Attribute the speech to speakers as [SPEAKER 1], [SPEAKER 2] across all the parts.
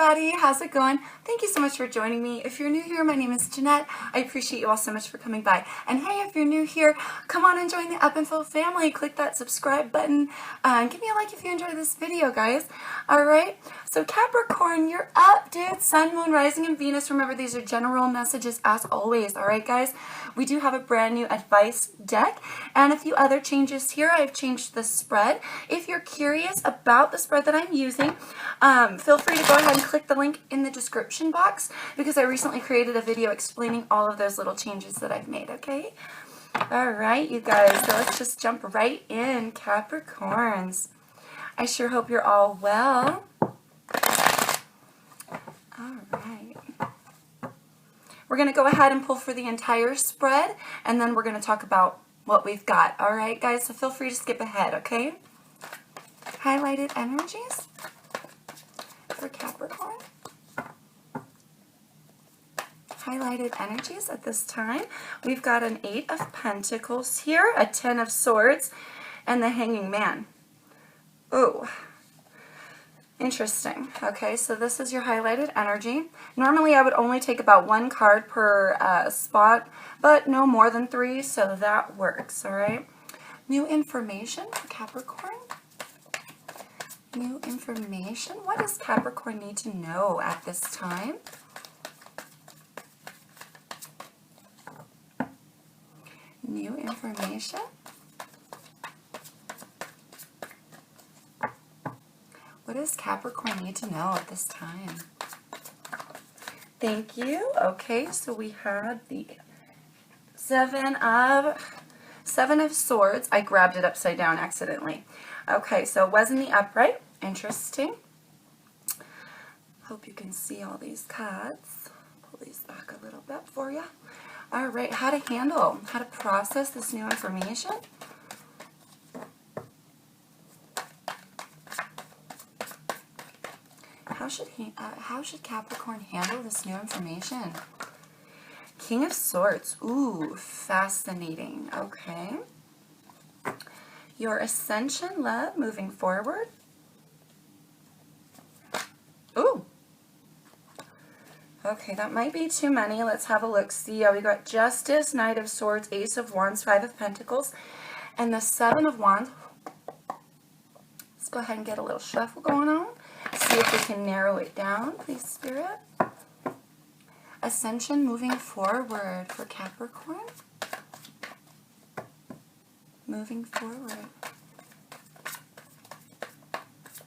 [SPEAKER 1] everybody, how's it going? Thank you so much for joining me. If you're new here, my name is Jeanette. I appreciate you all so much for coming by. And hey, if you're new here, come on and join the Up and Flow family. Click that subscribe button and give me a like if you enjoyed this video, guys. Alright, so Capricorn, you're up, dude. Sun, Moon, Rising, and Venus. Remember, these are general messages as always. Alright, guys? We do have a brand new advice deck and a few other changes here. I've changed the spread. If you're curious about the spread that I'm using, feel free to go ahead and click the link in the description box because I recently created a video explaining all of those little changes that I've made, okay? Alright, you guys, so let's just jump right in, Capricorns. I sure hope you're all well. Alright. We're going to go ahead and pull for the entire spread, and then we're going to talk about what we've got. Alright, guys, so feel free to skip ahead, okay? Highlighted energies for Capricorn. Highlighted energies at this time. We've got an 8 of Pentacles here, a 10 of Swords, and the Hanging Man. Ooh. Interesting. Okay, so this is your highlighted energy. Normally I would only take about 1 card per spot, but no more than 3, so that works, alright? New information for Capricorn. New information. What does Capricorn need to know at this time? New information. What does Capricorn need to know at this time? Thank you. Okay, so we had the Seven of Swords. I grabbed it upside down accidentally. Okay, so it was in the upright. Interesting. Hope you can see all these cards. Pull these back a little bit for you. All right, how to handle, how to process this new information. How should Capricorn handle this new information? King of Swords. Ooh, fascinating. Okay. Your ascension, love, moving forward. Ooh. Okay, that might be too many. Let's have a look. See, we got Justice, Knight of Swords, Ace of Wands, 5 of Pentacles, and the 7 of Wands. Let's go ahead and get a little shuffle going on. See if we can narrow it down, please, Spirit. Ascension, moving forward for Capricorn. Moving forward.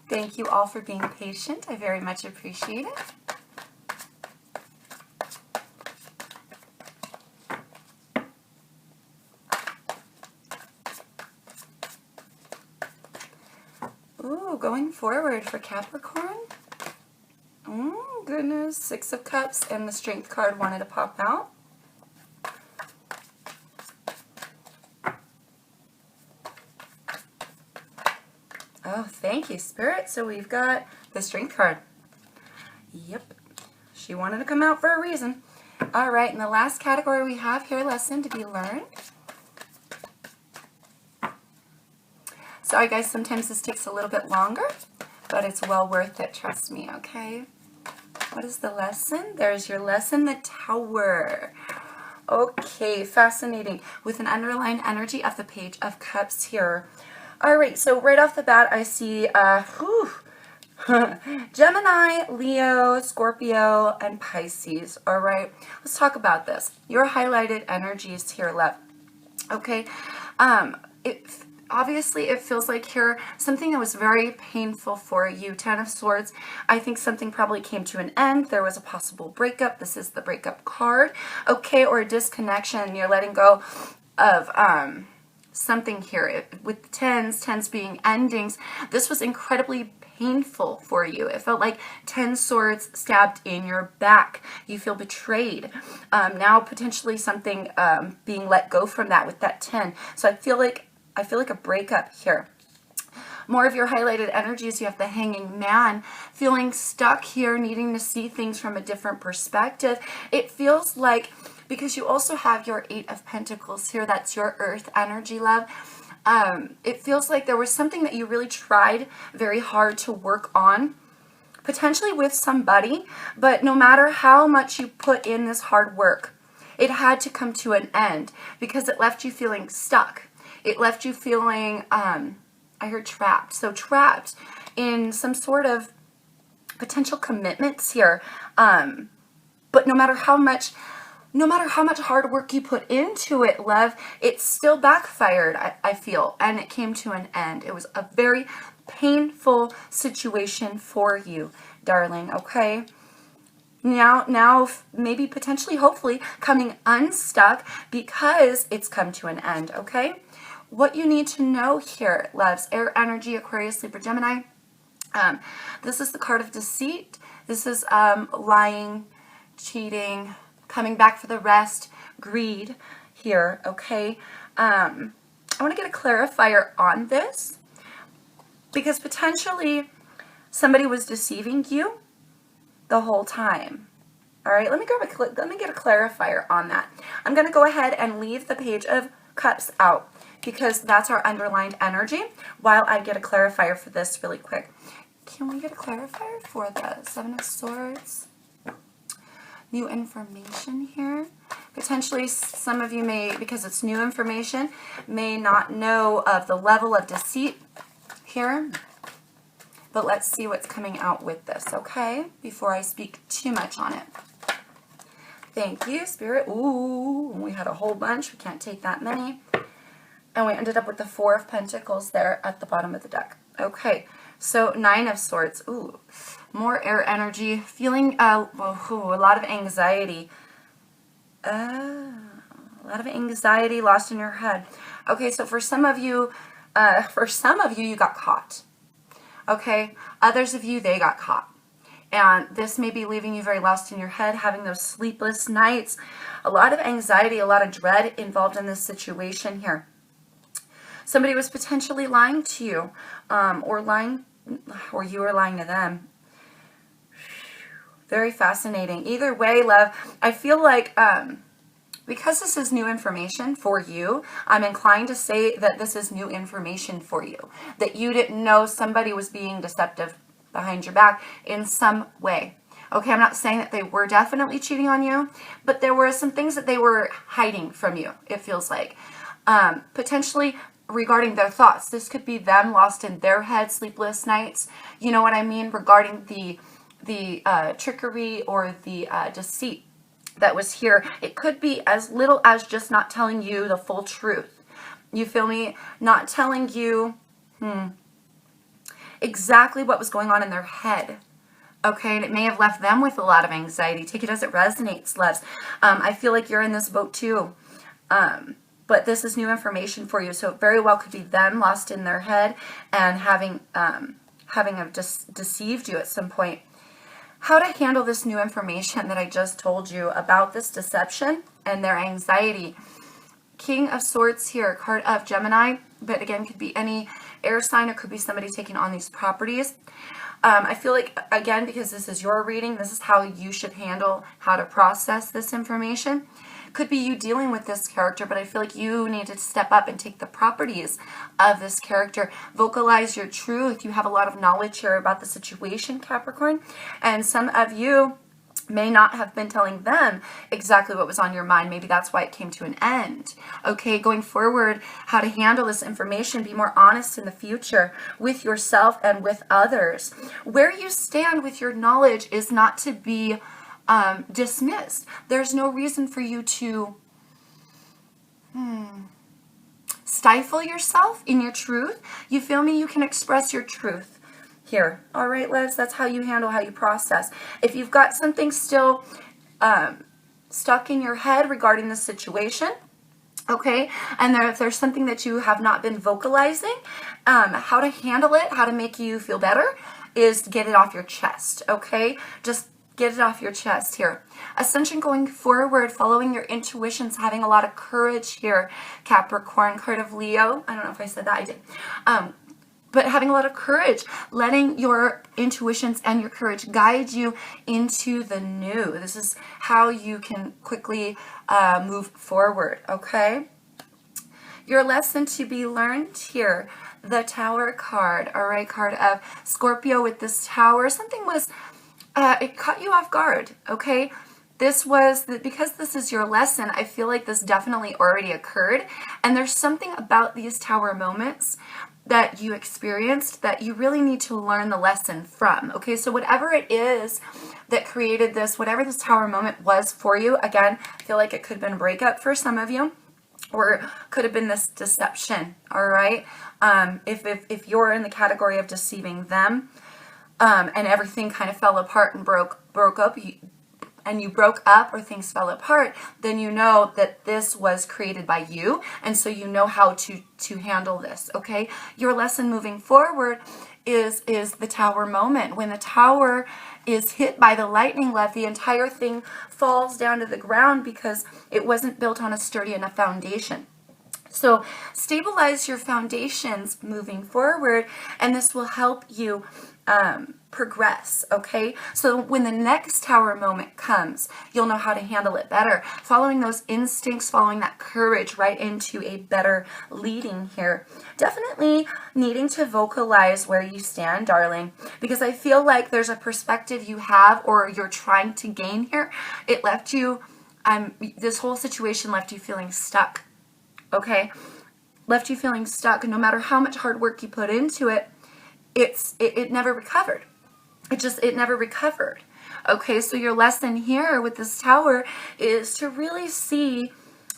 [SPEAKER 1] Thank you all for being patient. I very much appreciate it. Ooh, going forward for Capricorn. Oh, goodness. 6 of Cups and the Strength card wanted to pop out. Oh, thank you, Spirit. So we've got the Strength card. Yep. She wanted to come out for a reason. All right, and the last category we have here, lesson to be learned. Sorry, guys, sometimes this takes a little bit longer, but it's well worth it, trust me, okay? What is the lesson? There's your lesson, the Tower. Okay, fascinating. With an underlying energy of the Page of Cups here. All right, so right off the bat, I see Gemini, Leo, Scorpio, and Pisces. All right, let's talk about this. Your highlighted energies here, love. Okay, obviously it feels like here something that was very painful for you. 10 of Swords. I think something probably came to an end. There was a possible breakup. This is the breakup card. Okay, or a disconnection. You're letting go of something here. With the tens being endings, this was incredibly painful for you. It felt like 10 swords stabbed in your back. You feel betrayed. Now potentially something being let go from that with that 10. So I feel like a breakup here. More of your highlighted energies, you have the Hanging Man, feeling stuck here, needing to see things from a different perspective. It feels like, because you also have your 8 of Pentacles here, that's your earth energy, love. It feels like there was something that you really tried very hard to work on, potentially with somebody, but no matter how much you put in this hard work, it had to come to an end because it left you feeling stuck. It left you feeling, I heard trapped. So trapped in some sort of potential commitments here. But no matter how much hard work you put into it, love, it still backfired, I feel, and it came to an end. It was a very painful situation for you, darling, okay? Now, maybe potentially, hopefully, coming unstuck because it's come to an end, okay? What you need to know here, loves, air energy, Aquarius, Libra, Gemini. This is the card of deceit. This is lying, cheating, coming back for the rest, greed here, okay? I want to get a clarifier on this because potentially somebody was deceiving you the whole time. All right, let me get a clarifier on that. I'm going to go ahead and leave the Page of Cups out because that's our underlined energy while I get a clarifier for this really quick. Can we get a clarifier for the Seven of Swords? New information here. Potentially some of you may, because it's new information, may not know of the level of deceit here. But let's see what's coming out with this, okay? Before I speak too much on it. Thank you, Spirit. Ooh, we had a whole bunch. We can't take that many. And we ended up with the Four of Pentacles there at the bottom of the deck. Okay, so Nine of Swords. Ooh, more air energy. Feeling a lot of anxiety. A lot of anxiety lost in your head. Okay, so for some of you, you got caught. Okay, others of you, they got caught. And this may be leaving you very lost in your head, having those sleepless nights, a lot of anxiety, a lot of dread involved in this situation here. Somebody was potentially lying to you, or you were lying to them. Very fascinating. Either way, love, I feel like because this is new information for you, I'm inclined to say that this is new information for you. That you didn't know somebody was being deceptive behind your back in some way. Okay, I'm not saying that they were definitely cheating on you, but there were some things that they were hiding from you, it feels like. Potentially regarding their thoughts. This could be them lost in their head, sleepless nights. You know what I mean? Regarding the trickery or the deceit that was here. It could be as little as just not telling you the full truth. You feel me? Not telling you exactly what was going on in their head. Okay, and it may have left them with a lot of anxiety. Take it as it resonates, loves. I feel like you're in this boat too. But this is new information for you. So it very well could be them lost in their head and having deceived you at some point. How to handle this new information that I just told you about this deception and their anxiety. King of Swords here, card of Gemini, but again, could be any air sign, or could be somebody taking on these properties. I feel like, again, because this is your reading, this is how you should handle how to process this information. Could be you dealing with this character, but I feel like you need to step up and take the properties of this character. Vocalize your truth. You have a lot of knowledge here about the situation, Capricorn. And some of you may not have been telling them exactly what was on your mind. Maybe that's why it came to an end. Okay, going forward, how to handle this information. Be more honest in the future with yourself and with others. Where you stand with your knowledge is not to be dismissed. There's no reason for you to stifle yourself in your truth. You feel me? You can express your truth here. All right, loves, that's how you handle, how you process. If you've got something still stuck in your head regarding the situation, okay, and if there's something that you have not been vocalizing, how to handle it, how to make you feel better is to get it off your chest, okay? Just get it off your chest here. Ascension going forward, following your intuitions, having a lot of courage here, Capricorn, card of Leo. I don't know if I said that, I did. But having a lot of courage, letting your intuitions and your courage guide you into the new. This is how you can quickly move forward, okay? Your lesson to be learned here, the Tower card, all right, card of Scorpio with this Tower. Something was, it caught you off guard, okay? Because this is your lesson, I feel like this definitely already occurred. And there's something about these Tower moments that you experienced that you really need to learn the lesson from, okay? So whatever it is that created this, whatever this Tower moment was for you, again, I feel like it could have been a breakup for some of you, or could have been this deception, all right? If you're in the category of deceiving them, and everything kind of fell apart and broke up, and you broke up or things fell apart, then you know that this was created by you, and so you know how to handle this, okay? Your lesson moving forward is the Tower moment. When the Tower is hit by the lightning, love, the entire thing falls down to the ground because it wasn't built on a sturdy enough foundation. So stabilize your foundations moving forward, and this will help you progress, okay? So when the next Tower moment comes, you'll know how to handle it better. Following those instincts, following that courage right into a better leading here. Definitely needing to vocalize where you stand, darling, because I feel like there's a perspective you have or you're trying to gain here. It left you, this whole situation left you feeling stuck, okay? Left you feeling stuck. No matter how much hard work you put into it, it never recovered. It never recovered. Okay, so your lesson here with this Tower is to really see,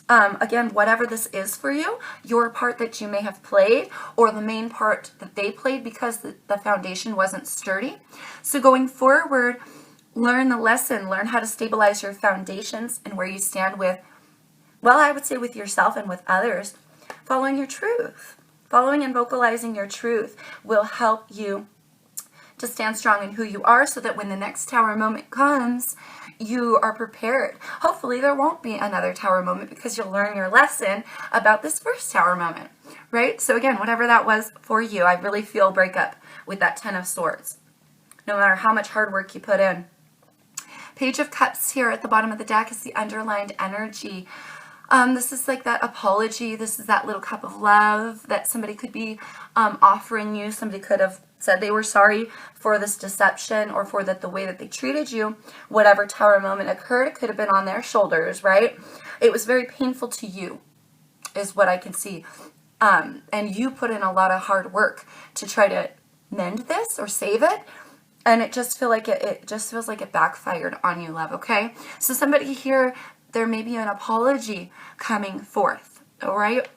[SPEAKER 1] again, whatever this is for you, your part that you may have played, or the main part that they played because the foundation wasn't sturdy. So going forward, learn the lesson, learn how to stabilize your foundations and where you stand with, well, I would say with yourself and with others, following your truth. Following and vocalizing your truth will help you to stand strong in who you are so that when the next Tower moment comes, you are prepared. Hopefully there won't be another Tower moment because you'll learn your lesson about this first Tower moment, right? So again, whatever that was for you, I really feel breakup with that Ten of Swords, no matter how much hard work you put in. Page of Cups here at the bottom of the deck is the underlined energy. This is like that apology. This is that little cup of love that somebody could be offering you. Somebody could have said they were sorry for this deception or for the way that they treated you. Whatever Tower moment occurred, it could have been on their shoulders, right? It was very painful to you, is what I can see. And you put in a lot of hard work to try to mend this or save it. And it just feels like it backfired on you, love, okay? So somebody here, there may be an apology coming forth, all right?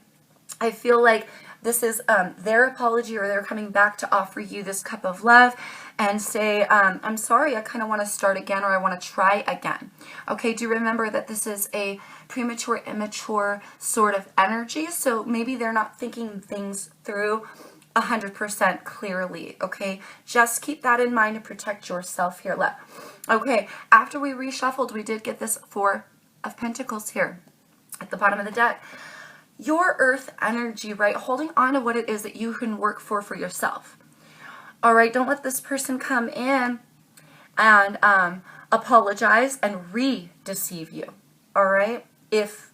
[SPEAKER 1] I feel like this is their apology, or they're coming back to offer you this cup of love and say, I'm sorry, I kind of want to start again, or I want to try again. Okay, do remember that this is a premature, immature sort of energy, so maybe they're not thinking things through 100% clearly, okay? Just keep that in mind to protect yourself here, love. Okay, after we reshuffled, we did get this Four of Pentacles here at the bottom of the deck. Your earth energy, right? Holding on to what it is that you can work for yourself. All right, don't let this person come in and apologize and re-deceive you. All right, if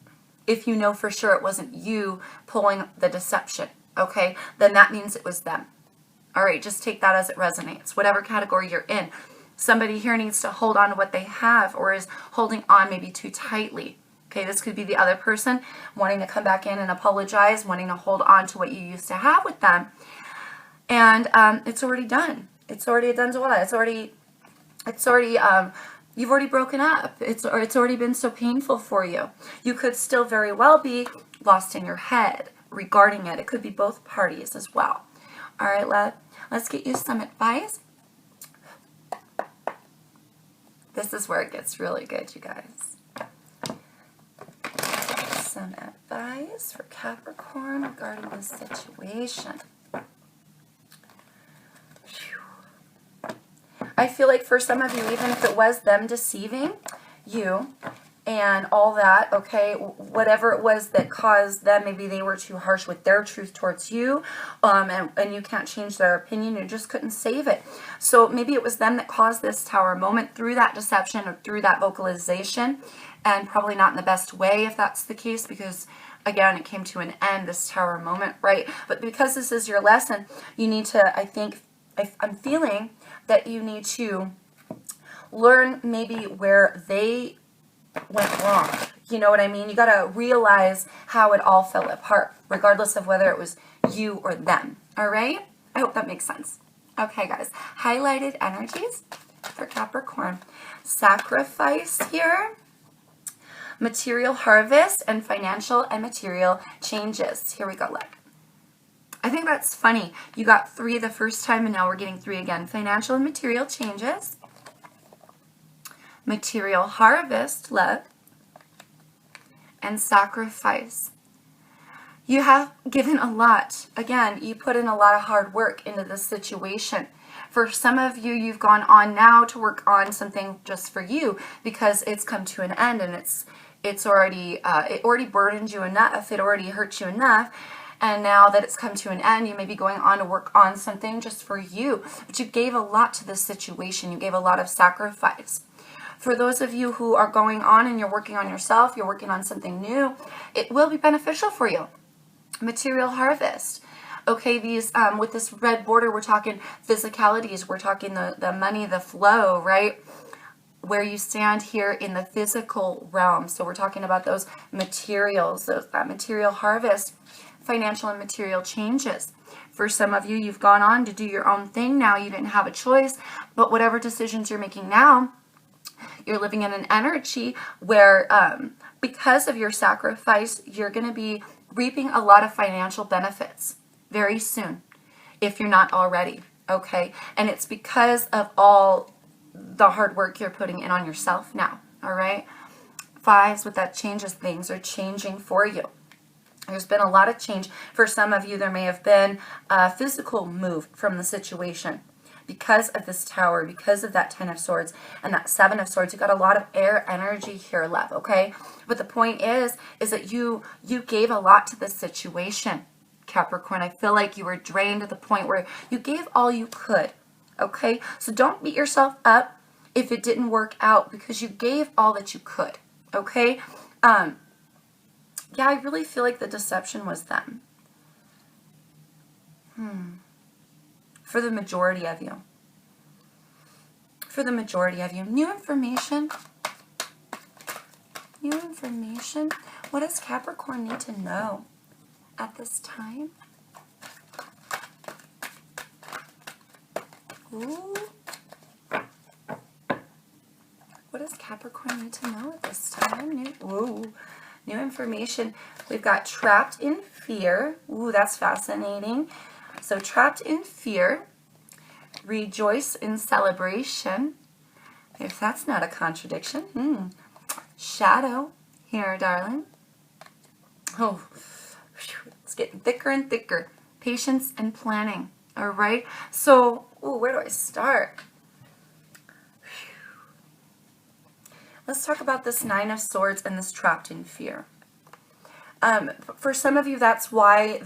[SPEAKER 1] you know for sure it wasn't you pulling the deception, okay, then that means it was them. All right, just take that as it resonates, whatever category you're in. Somebody here needs to hold on to what they have, or is holding on maybe too tightly. Okay, this could be the other person wanting to come back in and apologize, wanting to hold on to what you used to have with them. And it's already done. It's already done to what? You've already broken up. It's already been so painful for you. You could still very well be lost in your head regarding it. It could be both parties as well. All right, let's get you some advice. This is where it gets really good, you guys. Some advice for Capricorn regarding this situation. I feel like for some of you, even if it was them deceiving you and all that, okay, whatever it was that caused them, maybe they were too harsh with their truth towards you, and you can't change their opinion, you just couldn't save it. So maybe it was them that caused this Tower moment through that deception or through that vocalization, and probably not in the best way if that's the case, because again, it came to an end, this Tower moment, right? But because this is your lesson, you need to, I think, I'm feeling that you need to learn maybe where they went wrong. You know what I mean? You got to realize how it all fell apart, regardless of whether it was you or them. All right? I hope that makes sense. Okay, guys. Highlighted energies for Capricorn. Sacrifice here. Material harvest and financial and material changes. Here we go, look. I think that's funny. You got 3 the first time and now we're getting 3 again. Financial and material changes. Material harvest, love. And sacrifice. You have given a lot. Again, you put in a lot of hard work into this situation. For some of you, you've gone on now to work on something just for you because it's come to an end and it already burdened you enough. It already hurt you enough. And now that it's come to an end, you may be going on to work on something just for you. But you gave a lot to this situation. You gave a lot of sacrifice. For those of you who are going on and you're working on yourself, you're working on something new, it will be beneficial for you. Material harvest. Okay, these with this red border, we're talking physicalities. We're talking the money, the flow, right? Where you stand here in the physical realm. So we're talking about those materials, that material harvest, financial and material changes. For some of you, you've gone on to do your own thing now. You didn't have a choice, but whatever decisions you're making now, you're living in an energy where because of your sacrifice, you're going to be reaping a lot of financial benefits very soon, if you're not already, okay? And it's because of all the hard work you're putting in on yourself now, all right? 5s with that changes, things are changing for you. There's been a lot of change. For some of you, there may have been a physical move from the situation. Because of this Tower, because of that 10 of Swords and that 7 of Swords, you got a lot of air energy here, love, okay? But the point is that you gave a lot to this situation, Capricorn. I feel like you were drained to the point where you gave all you could, okay? So don't beat yourself up if it didn't work out because you gave all that you could, okay? Yeah, I really feel like the deception was them. For the majority of you. For the majority of you. New information. New information. What does Capricorn need to know at this time? Ooh. What does Capricorn need to know at this time? New information. We've got trapped in fear. Ooh, that's fascinating. So trapped in fear, rejoice in celebration. If that's not a contradiction. Shadow here, darling. Oh, it's getting thicker and thicker. Patience and planning. All right. So, where do I start? Let's talk about this 9 of Swords and this trapped in fear. For some of you, that's why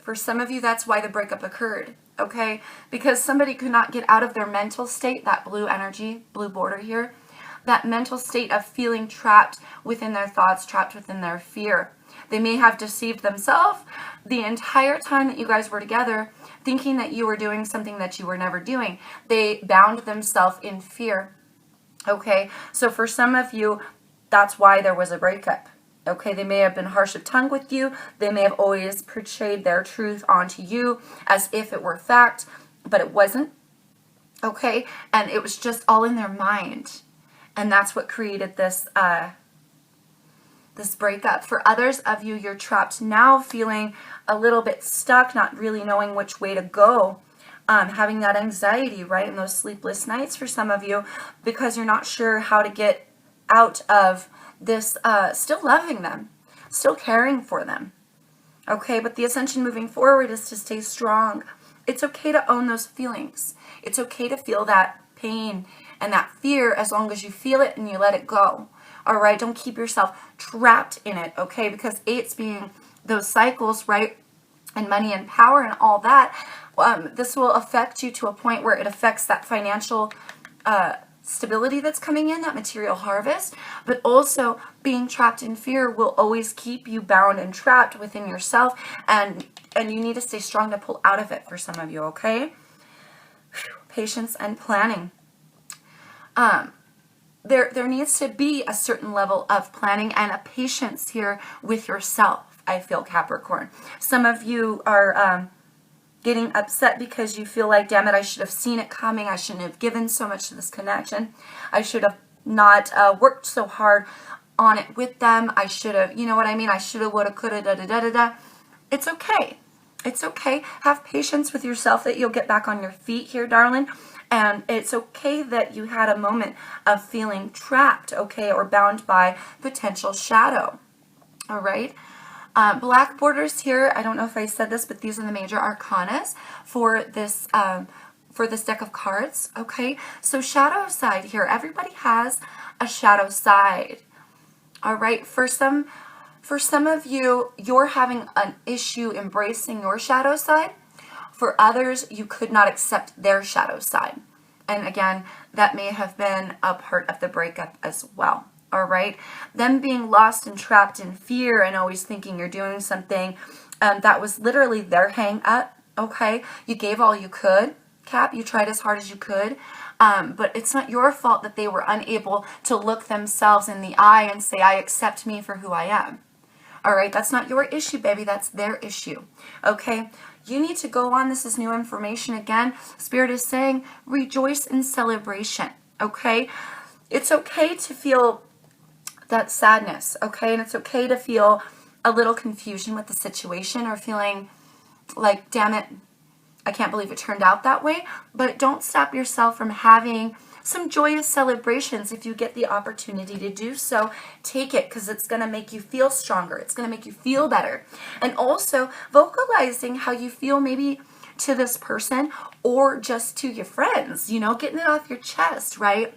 [SPEAKER 1] For some of you, that's why the breakup occurred, okay? Because somebody could not get out of their mental state, that blue energy, blue border here, that mental state of feeling trapped within their thoughts, trapped within their fear. They may have deceived themselves the entire time that you guys were together, thinking that you were doing something that you were never doing. They bound themselves in fear, okay? So for some of you, that's why there was a breakup. Okay, they may have been harsh of tongue with you. They may have always portrayed their truth onto you as if it were fact, but it wasn't. Okay, and it was just all in their mind. And that's what created this this breakup. For others of you, you're trapped now feeling a little bit stuck, not really knowing which way to go. Having that anxiety, right, and those sleepless nights for some of you because you're not sure how to get out of this, still loving them, still caring for them. Okay, but the ascension moving forward is to stay strong. It's okay to own those feelings. It's okay to feel that pain and that fear as long as you feel it and you let it go. All right, don't keep yourself trapped in it, okay? Because 8's being those cycles, right? And money and power and all that. This will affect you to a point where it affects that financial stability that's coming in, that material harvest, but also being trapped in fear will always keep you bound and trapped within yourself, and you need to stay strong to pull out of it for some of you, okay? Patience and planning. There needs to be a certain level of planning and a patience here with yourself, I feel, Capricorn. Some of you are getting upset because you feel like, damn it, I should have seen it coming. I shouldn't have given so much to this connection. I should have not worked so hard on it with them. I should have, you know what I mean? I should have, would have, could have, da-da-da-da-da. It's okay. It's okay. Have patience with yourself that you'll get back on your feet here, darling. And it's okay that you had a moment of feeling trapped, okay, or bound by potential shadow. All right. Black borders here. I don't know if I said this, but these are the major arcanas for this deck of cards. Okay. So shadow side here. Everybody has a shadow side. All right. For some of you, you're having an issue embracing your shadow side. For others, you could not accept their shadow side. And again, that may have been a part of the breakup as well. All right. Them being lost and trapped in fear and always thinking you're doing something, that was literally their hang up. Okay. You gave all you could, Cap. You tried as hard as you could. But it's not your fault that they were unable to look themselves in the eye and say, I accept me for who I am. All right. That's not your issue, baby. That's their issue. Okay. You need to go on. This is new information again. Spirit is saying, rejoice in celebration. Okay. It's okay to feel that sadness, okay? And it's okay to feel a little confusion with the situation or feeling like, damn it, I can't believe it turned out that way. But don't stop yourself from having some joyous celebrations. If you get the opportunity to do so, take it, because it's going to make you feel stronger. It's going to make you feel better. And also vocalizing how you feel maybe to this person or just to your friends, you know, getting it off your chest, right?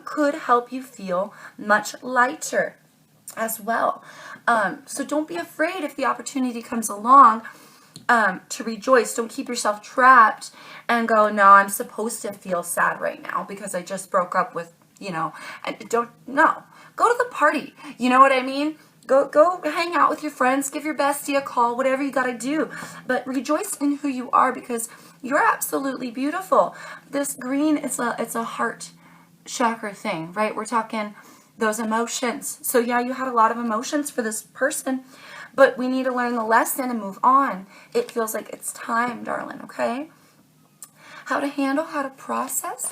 [SPEAKER 1] Could help you feel much lighter as well. So don't be afraid if the opportunity comes along to rejoice. Don't keep yourself trapped and go, no, I'm supposed to feel sad right now because I just broke up with, you know, and go to the party. You know what I mean? Go hang out with your friends, give your bestie a call, whatever you got to do. But rejoice in who you are, because you're absolutely beautiful. This green is it's a heart chakra thing, right? We're talking those emotions. So yeah, you had a lot of emotions for this person, but we need to learn the lesson and move on. It feels like it's time, darling, okay? How to handle, how to process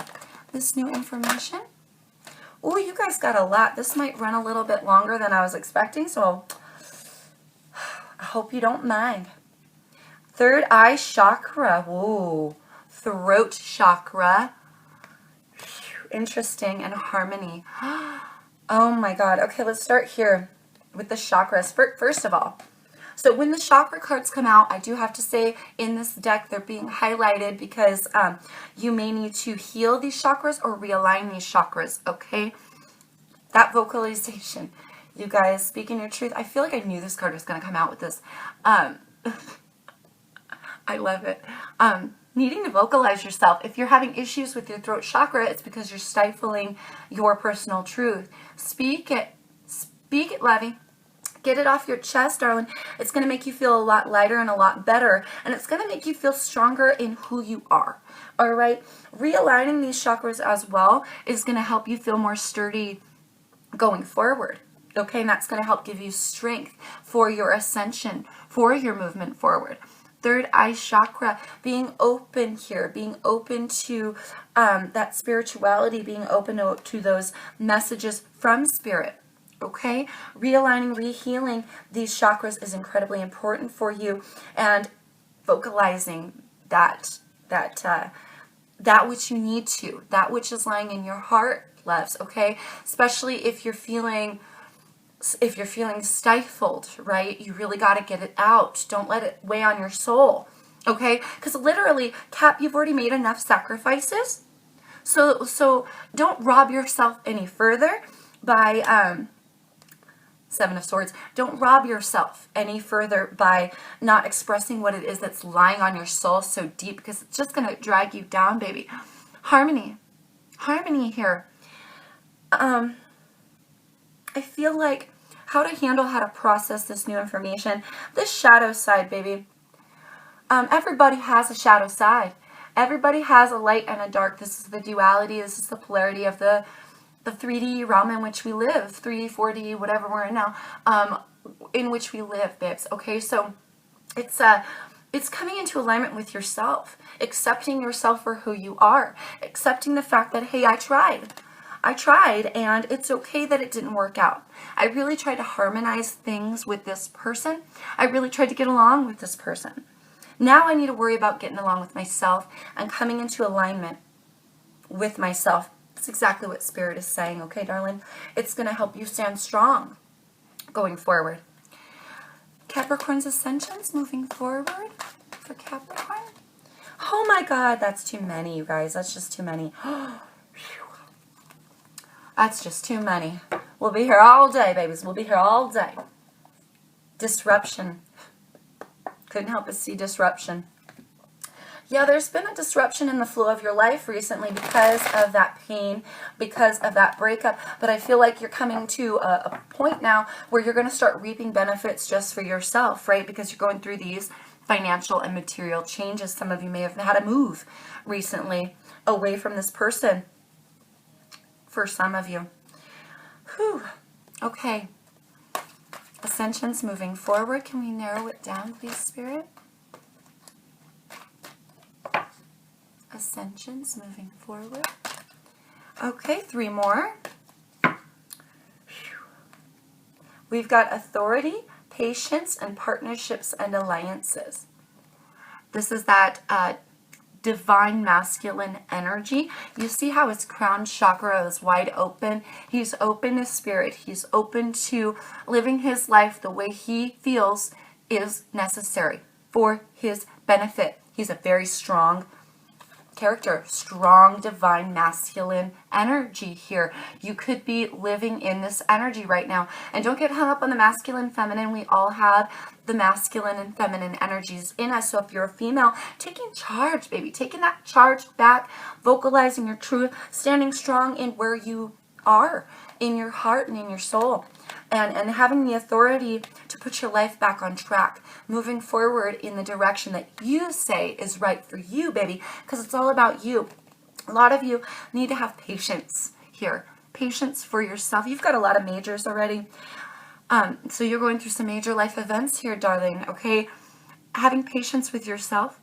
[SPEAKER 1] this new information. Oh, you guys got a lot. This might run a little bit longer than I was expecting, so I hope you don't mind. Third eye chakra. Whoa. Throat chakra. Interesting. And harmony. Oh my God. Okay, let's start here with the chakras. First of all, so when the chakra cards come out, I do have to say in this deck, they're being highlighted because you may need to heal these chakras or realign these chakras, okay? That vocalization, you guys, speaking your truth. I feel like I knew this card was going to come out with this. I love it. Needing to vocalize yourself. If you're having issues with your throat chakra, it's because you're stifling your personal truth. Speak it. Speak it, Levy. Get it off your chest, darling. It's going to make you feel a lot lighter and a lot better. And it's going to make you feel stronger in who you are. All right? Realigning these chakras as well is going to help you feel more sturdy going forward. Okay? And that's going to help give you strength for your ascension, for your movement forward. Third eye chakra, being open here, being open to that spirituality, being open to those messages from spirit. Okay, realigning, rehealing these chakras is incredibly important for you, and vocalizing that which you need to, that which is lying in your heart, loves. Okay, especially if you're feeling stifled, right? You really got to get it out. Don't let it weigh on your soul. Okay, because literally, Cap, you've already made enough sacrifices, so don't rob yourself any further by Seven of Swords. Don't rob yourself any further by not expressing what it is that's lying on your soul so deep, because it's just going to drag you down, baby. Harmony. harmony here. I feel like how to handle, how to process this new information. This shadow side, baby. Everybody has a shadow side. Everybody has a light and a dark. This is the duality. This is the polarity of the 3D realm in which we live. 3D, 4D, whatever we're in now, in which we live, babes. Okay, so it's coming into alignment with yourself, accepting yourself for who you are, accepting the fact that, hey, I tried, and it's okay that it didn't work out. I really tried to harmonize things with this person. I really tried to get along with this person. Now I need to worry about getting along with myself and coming into alignment with myself. That's exactly what Spirit is saying, okay, darling? It's going to help you stand strong going forward. Capricorn's ascensions moving forward for Capricorn. Oh my God, that's too many, you guys. That's just too many. That's just too many. We'll be here all day, babies. We'll be here all day. Disruption. Couldn't help but see disruption. Yeah, there's been a disruption in the flow of your life recently because of that pain, because of that breakup. But I feel like you're coming to a point now where you're going to start reaping benefits just for yourself, right? Because you're going through these financial and material changes. Some of you may have had to move recently away from this person. For some of you. Whew. Okay. Ascensions moving forward. Can we narrow it down, please, Spirit? Ascensions moving forward. Okay, 3 more. We've got authority, patience, and partnerships and alliances. This is that divine masculine energy. You see how his crown chakra is wide open. He's open to spirit. He's open to living his life the way he feels is necessary for his benefit. He's a very strong character, strong divine masculine energy here. You could be living in this energy right now. And don't get hung up on the masculine, feminine. We all have the masculine and feminine energies in us. So if you're a female, taking charge, baby, taking that charge back, vocalizing your truth, standing strong in where you are, in your heart and in your soul, and having the authority to put your life back on track, moving forward in the direction that you say is right for you, baby, because it's all about you. A lot of you need to have patience here, patience for yourself. You've got a lot of majors already, so you're going through some major life events here, darling, okay? Having patience with yourself,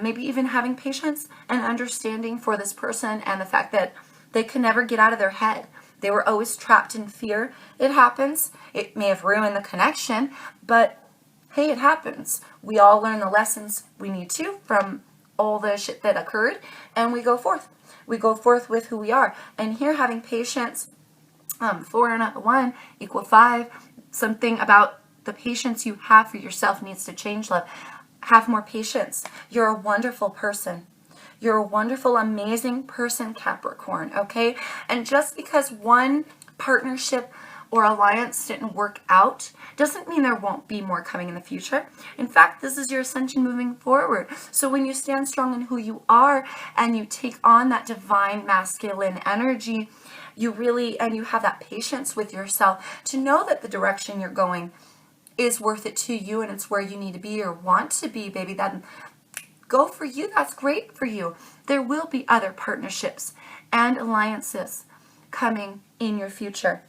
[SPEAKER 1] maybe even having patience and understanding for this person and the fact that they can never get out of their head. They were always trapped in fear. It happens. It may have ruined the connection, but hey, it happens. We all learn the lessons we need to from all the shit that occurred, and we go forth. We go forth with who we are. And here, having patience, 4 and 1 equal 5. Something about the patience you have for yourself needs to change, love. Have more patience. You're a wonderful person. You're a wonderful, amazing person, Capricorn, okay? And just because one partnership or alliance didn't work out doesn't mean there won't be more coming in the future. In fact, this is your ascension moving forward. So when you stand strong in who you are and you take on that divine masculine energy, you really, and you have that patience with yourself to know that the direction you're going is worth it to you and it's where you need to be or want to be, baby. That go for you. That's great for you. There will be other partnerships and alliances coming in your future.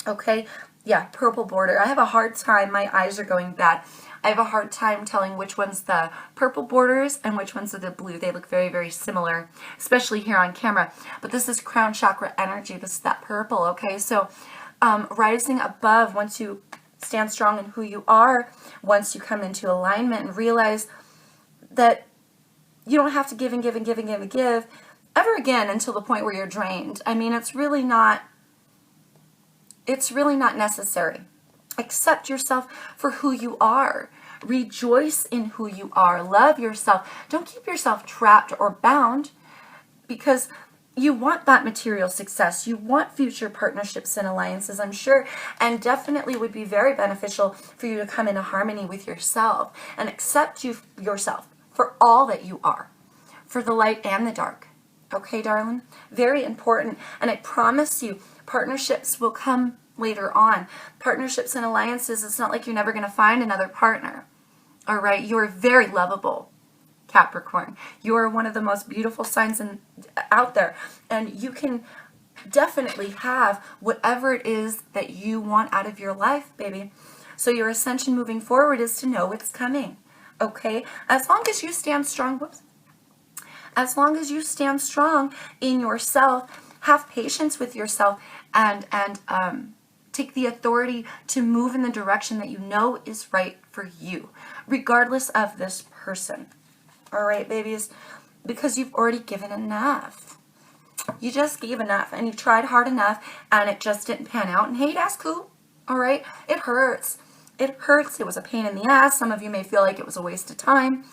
[SPEAKER 1] Okay? Yeah, purple border. I have a hard time. My eyes are going bad. I have a hard time telling which one's the purple borders and which ones are the blue. They look very, very similar, especially here on camera. But this is crown chakra energy. This is that purple, okay? So rising above, once you stand strong in who you are, once you come into alignment and realize that you don't have to give and give and give and give and give ever again until the point where you're drained. I mean, it's really not necessary. Accept yourself for who you are. Rejoice in who you are. Love yourself. Don't keep yourself trapped or bound because you want that material success. You want future partnerships and alliances, I'm sure, and definitely would be very beneficial for you to come into harmony with yourself and accept yourself for all that you are, for the light and the dark. Okay, darling? Very important. And I promise you, partnerships will come later on. Partnerships and alliances, it's not like you're never going to find another partner. All right? You're very lovable, Capricorn. You are one of the most beautiful signs out there. And you can definitely have whatever it is that you want out of your life, baby. So your ascension moving forward is to know it's coming. Okay? As long as you stand strong, as long as you stand strong in yourself, have patience with yourself, and take the authority to move in the direction that you know is right for you, regardless of this person. All right, babies? Because you've already given enough. You just gave enough, and you tried hard enough, and it just didn't pan out. And hey, that's cool. All right? It hurts. It hurts. It was a pain in the ass. Some of you may feel like it was a waste of time.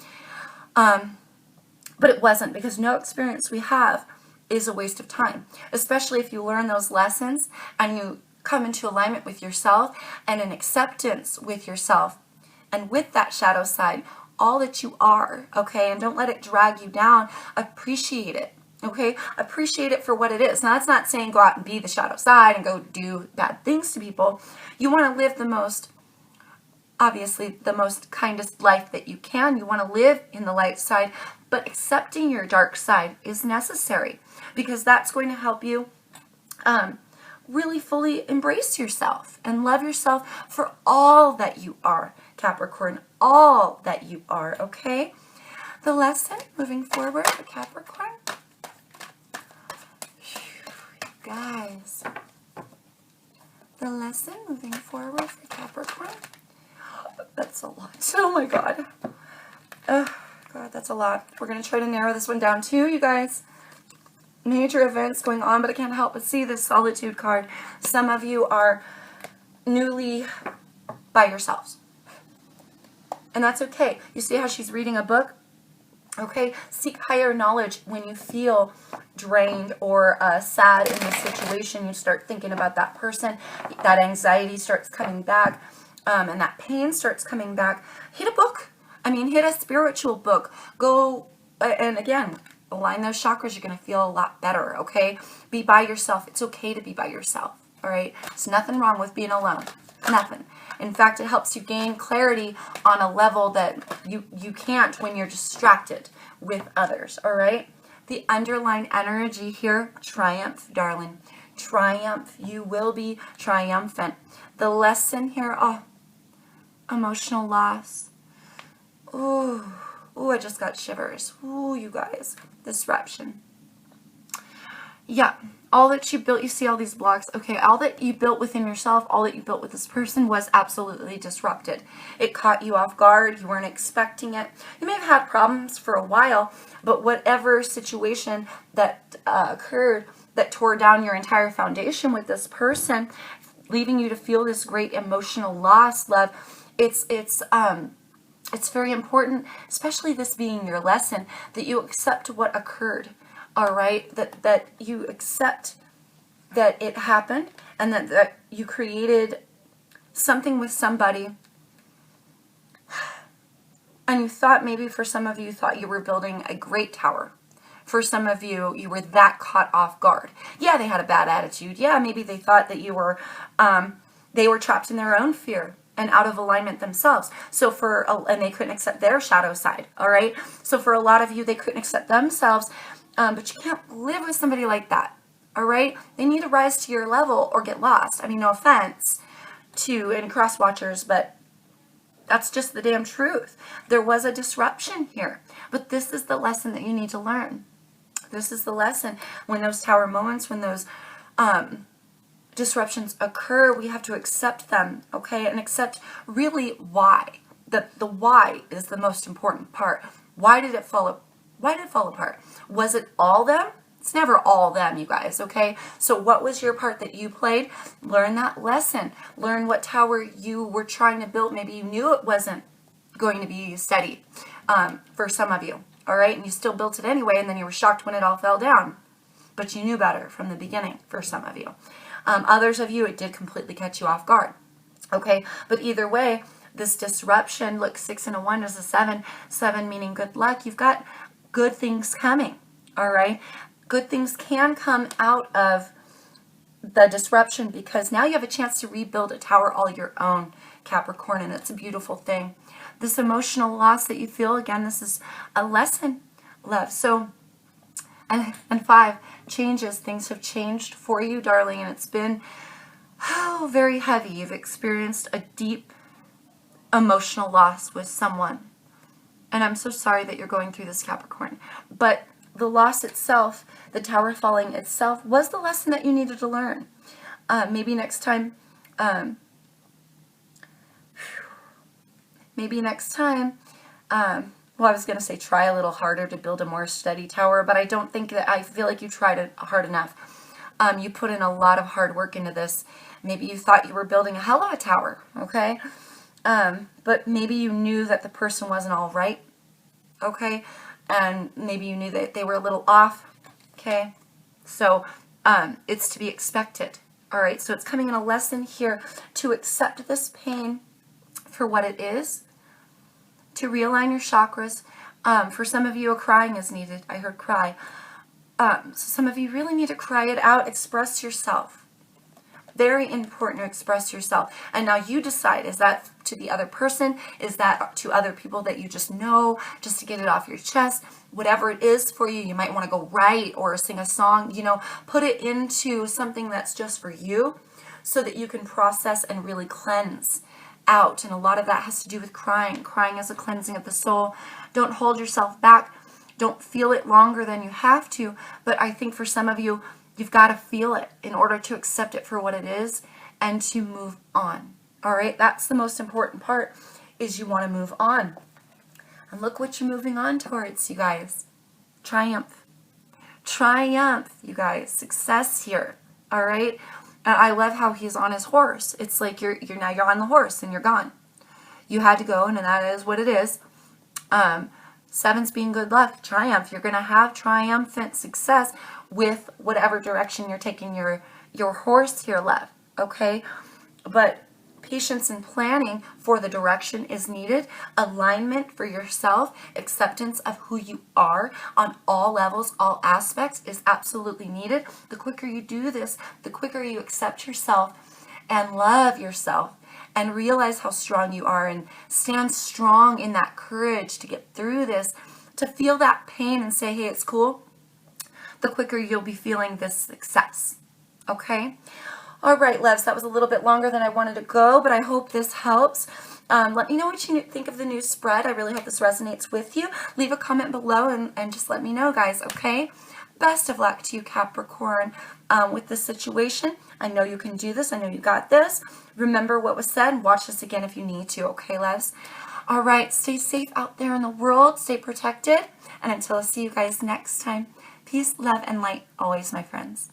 [SPEAKER 1] But it wasn't, because no experience we have is a waste of time, especially if you learn those lessons and you come into alignment with yourself and an acceptance with yourself and with that shadow side, all that you are, okay? And don't let it drag you down. Appreciate it, okay? Appreciate it for what it is. Now, that's not saying go out and be the shadow side and go do bad things to people. You want to live the most, obviously, the most kindest life that you can. You want to live in the light side, but accepting your dark side is necessary, because that's going to help you really fully embrace yourself and love yourself for all that you are, Capricorn, all that you are, okay? The lesson moving forward for Capricorn. Guys, the lesson moving forward for Capricorn. That's a lot. Oh my God. Oh God, that's a lot. We're going to try to narrow this one down too, you guys. Major events going on, but I can't help but see this solitude card. Some of you are newly by yourselves. And that's okay. You see how she's reading a book? Okay? Seek higher knowledge when you feel drained or sad in this situation. You start thinking about that person. That anxiety starts coming back. And that pain starts coming back. Hit a book. I mean, hit a spiritual book. Go, and again, align those chakras. You're going to feel a lot better, okay? Be by yourself. It's okay to be by yourself, all right? There's nothing wrong with being alone. Nothing. In fact, it helps you gain clarity on a level that you can't when you're distracted with others, all right? The underlying energy here, triumph, darling. Triumph. You will be triumphant. The lesson here, emotional loss. Ooh, I just got shivers. Ooh, you guys. Disruption. Yeah, all that you built, you see all these blocks. Okay, all that you built within yourself, all that you built with this person was absolutely disrupted. It caught you off guard. You weren't expecting it. You may have had problems for a while, but whatever situation that occurred that tore down your entire foundation with this person, leaving you to feel this great emotional loss, love, it's very important, especially this being your lesson, that you accept what occurred, all right? That you accept that it happened, and that you created something with somebody, and you thought, maybe for some of you, thought you were building a great tower. For some of you, you were that caught off guard. Yeah, they had a bad attitude. Yeah, maybe they thought that you were, they were trapped in their own fear and out of alignment themselves. And they couldn't accept their shadow side, all right? So for a lot of you, they couldn't accept themselves, but you can't live with somebody like that, all right? They need to rise to your level or get lost. I mean, no offense to any cross watchers, but that's just the damn truth. There was a disruption here, but this is the lesson that you need to learn. This is the lesson. When those tower moments, when those disruptions occur, we have to accept them, okay? And accept really why. The why is the most important part. Why did it fall apart? Was it all them? It's never all them, you guys, okay? So what was your part that you played? Learn that lesson. Learn what tower you were trying to build. Maybe you knew it wasn't going to be steady for some of you, all right? And you still built it anyway, and then you were shocked when it all fell down. But you knew better from the beginning for some of you. Others of you, it did completely catch you off guard, okay? But either way, this disruption, look, 6 and a 1 is a 7. 7 meaning good luck. You've got good things coming, all right? good things can come out of the disruption, because now you have a chance to rebuild a tower all your own, Capricorn, and it's a beautiful thing. This emotional loss that you feel, again, this is a lesson, love. So, and 5, changes. Things have changed for you, darling, and it's been very heavy. You've experienced a deep emotional loss with someone. And I'm so sorry that you're going through this, Capricorn. But the loss itself, the tower falling itself, was the lesson that you needed to learn. Maybe next time, well, I was going to say try a little harder to build a more steady tower, but I don't think that, I feel like you tried it hard enough. You put in a lot of hard work into this. Maybe you thought you were building a hell of a tower, okay? But maybe you knew that the person wasn't all right, okay? And maybe you knew that they were a little off, okay? So it's to be expected, all right? So it's coming in a lesson here to accept this pain for what it is, to realign your chakras. For some of you, a crying is needed. I heard cry. So some of you really need to cry it out, express yourself. Very important to express yourself. And now you decide, is that to the other person? Is that to other people that you just know, just to get it off your chest? Whatever it is for you, you might want to go write or sing a song, put it into something that's just for you so that you can process and really cleanse out. And a lot of that has to do with crying. Crying is a cleansing of the soul. Don't hold yourself back. Don't feel it longer than you have to. But I think for some of you, you've got to feel it in order to accept it for what it is and to move on. All right, that's the most important part, is you want to move on. And look what you're moving on towards, you guys. Triumph. Triumph, you guys. Success here. All right. And I love how he's on his horse. It's like you're on the horse and you're gone. You had to go, and that is what it is. 7's being good luck. Triumph. You're going to have triumphant success with whatever direction you're taking your horse here, love. Okay? But patience and planning for the direction is needed. Alignment for yourself, acceptance of who you are on all levels, all aspects is absolutely needed. The quicker you do this, the quicker you accept yourself and love yourself and realize how strong you are and stand strong in that courage to get through this, to feel that pain and say, hey, it's cool, the quicker you'll be feeling this success. Okay? All right, loves, that was a little bit longer than I wanted to go, but I hope this helps. Let me know what you think of the new spread. I really hope this resonates with you. Leave a comment below and just let me know, guys, okay? Best of luck to you, Capricorn, with this situation. I know you can do this. I know you got this. Remember what was said. Watch this again if you need to, okay, loves? All right, stay safe out there in the world. Stay protected. And until I see you guys next time, peace, love, and light always, my friends.